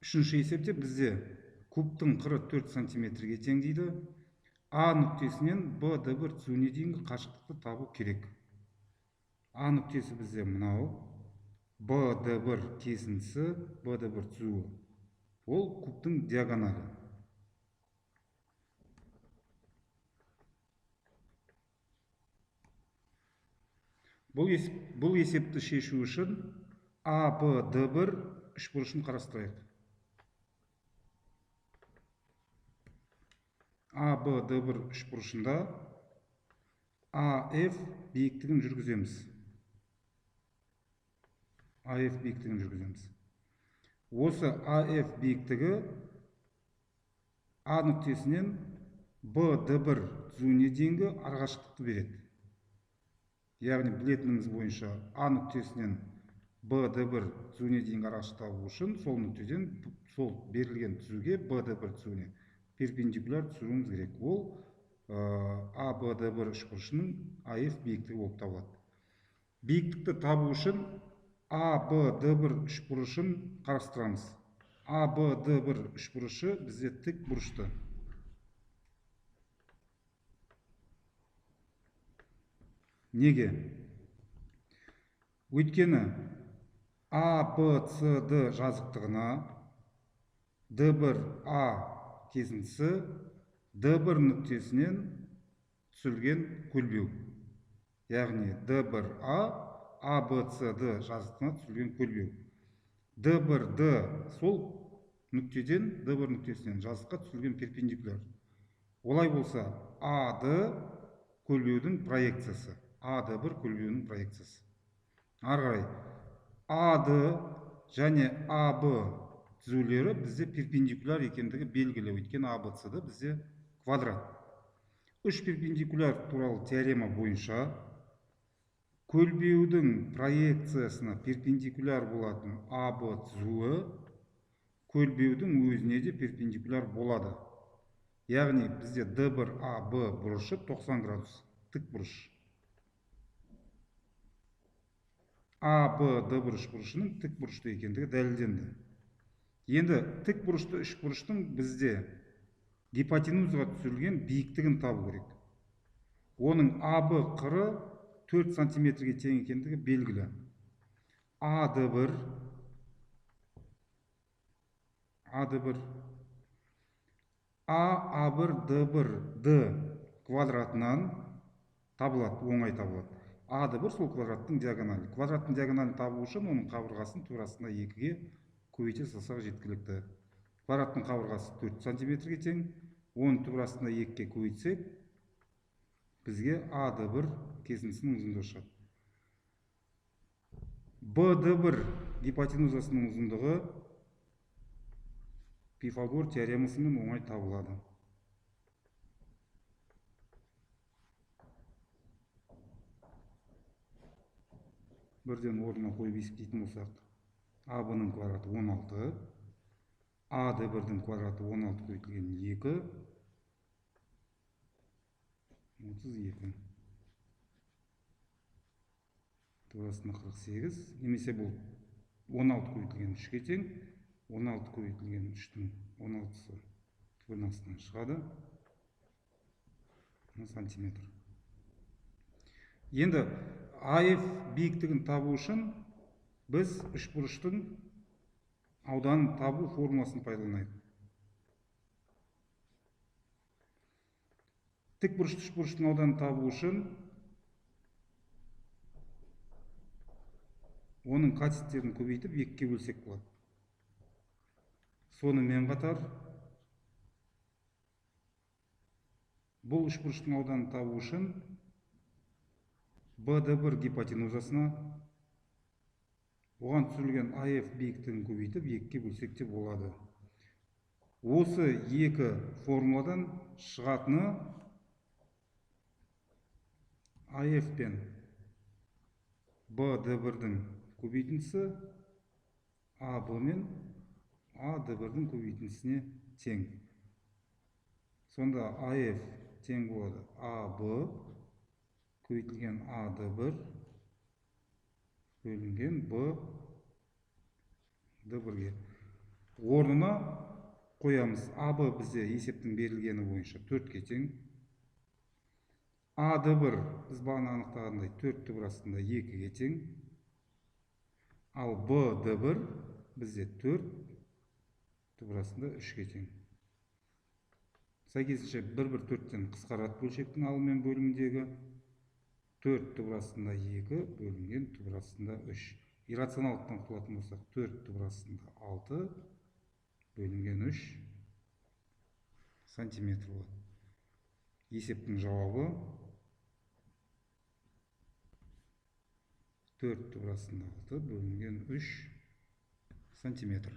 Үшінші есепте бізде кубтың қыры 4 сантиметрге тең дейді. А нүктесінен Б Д1 түзуіне дейінгі қашықтықты табу керек. А нүктесі бізде мынау. Б Д1 кесіндісі, Б Д1 түзуі. Ол кубтың диагоналі. Бұл есепті шешу үшін А, Б, Д1 үшбұрышын қарастырайық. А, Б, Д1 үшбұрышында АФ биіктігін жүргіземіз. АФ биіктігін жүргіземіз. Осы АФ биіктігі А нүктесінен Б, Д1 түзуіне дейінгі арақашықтықты береді. Яғни білетініміз бойынша А нүктесінен Б Д1 түзуіне дейінгі арақашықтық табу үшін сол нүктеден сол берілген түзуге Б Д1 түзуіне перпендикуляр түсіруіміз керек. Ол А Б Д1 үшбұрышының АФ биіктігі болып табылады. Биіктікті табу үшін А Б Д1 үшбұрышын қарастырамыз. А Б Д1 үшбұрышы бізде тік бұрышты. Неге? Өйткені А, Б, С, Д жазықтығына Д1 А кесіндісі Д1 нүктесінен түсірілген көлбеу. Яғни Д1 А, Б, С, Д жазықтығына түсірілген көлбеу. Д1 Д сол нүктеден Д1 нүктесінен жазыққа түсірілген перпендикуляр. Олай болса А, Д көлбеудің проекциясы. А, Д1 көлбеуінің проекциясы. Ары қарай А, Д және А, Б түзулері бізде перпендикуляр екендігі белгілі. Өйткені А, Б, С да бізде квадрат. Үш перпендикуляр туралы теорема бойынша көлбеудің проекциясына перпендикуляр болатын А, Б түзуі көлбеудің өзіне де перпендикуляр болады. Яғни бізде Д1 А, Б бұрышы 90 градус тік бұрыш. А, Б, Д1 үшбұрышының тік бұрышты екендігі дәлелденді. Енді тік бұрышты үшбұрыштың бізде гипотенузаға түсірілген биіктігін табу керек. Оның АБ қыры 4 сантиметрге тең екендігі белгілі. А Д1 А1 Д1 Д квадратынан табылады, оңай табылады. А Д1 сол квадраттың диагоналі. Квадраттың диагоналін табу үшін оның қабырғасын турасында 2-ге көбейте салсақ жеткілікті. Квадраттың қабырғасы 4 сантиметрге тең. Оның турасында 2-ге көбейтсек, бізге А Д1 кесіндісінің ұзындығы шығады. Б Д1 гипотенузасының ұзындығы Пифагор теоремасымен оңай табылады. Бірден орнына қойып есептейтін болсақ, А Б-ның квадраты 16, А Д1-дің квадраты 16 көбейтілген 2, 32. Турасында 48, немесе бұл 16 көбейтілген 3-ге тең, 16 көбейтілген 3-тің 16-сы түбірдің астынан шығады, сантиметр. Енді АФ биіктігін табу үшін біз үшбұрыштың ауданын табу формуласын пайдаланайық. Тік бұрышты үшбұрыштың ауданын табу үшін оның катеттерін көбейтіп 2-ге бөлсек болады. Сонымен қатар бұл үшбұрыштың ауданын табу үшін Б Д1 гипотенузасына оған түсірілген АФ биіктігін көбейтіп 2-ге бөлсек те болады. Осы екі формуладан шығатыны АФ пен Б Д1-дің көбейтіндісі А Б мен А Д1-дің көбейтіндісіне тең. Сонда АФ тең болады А Б көбейтілген А Д1 бөлінген Б Д1-ге. орнына қоямыз. АБ бізде есептің берілгені бойынша 4-ке тең. АД1 біз бағана анықтағандай 4 түбір астында 2-ге тең. Ал БД1 бізде 4 түбір астында 3-ге тең. Сәйкесінше 1-1-4-тен қысқарады бөлшектің алымен бөлімдегі 4 түбір астында 2 бөлінген түбір астында 3. Иррационалдықтан құтылатын болсақ 4 түбір астында 6 бөлінген 3 сантиметр болады. Есептің жауабы 4 түбір астында 6 бөлінген 3 сантиметр.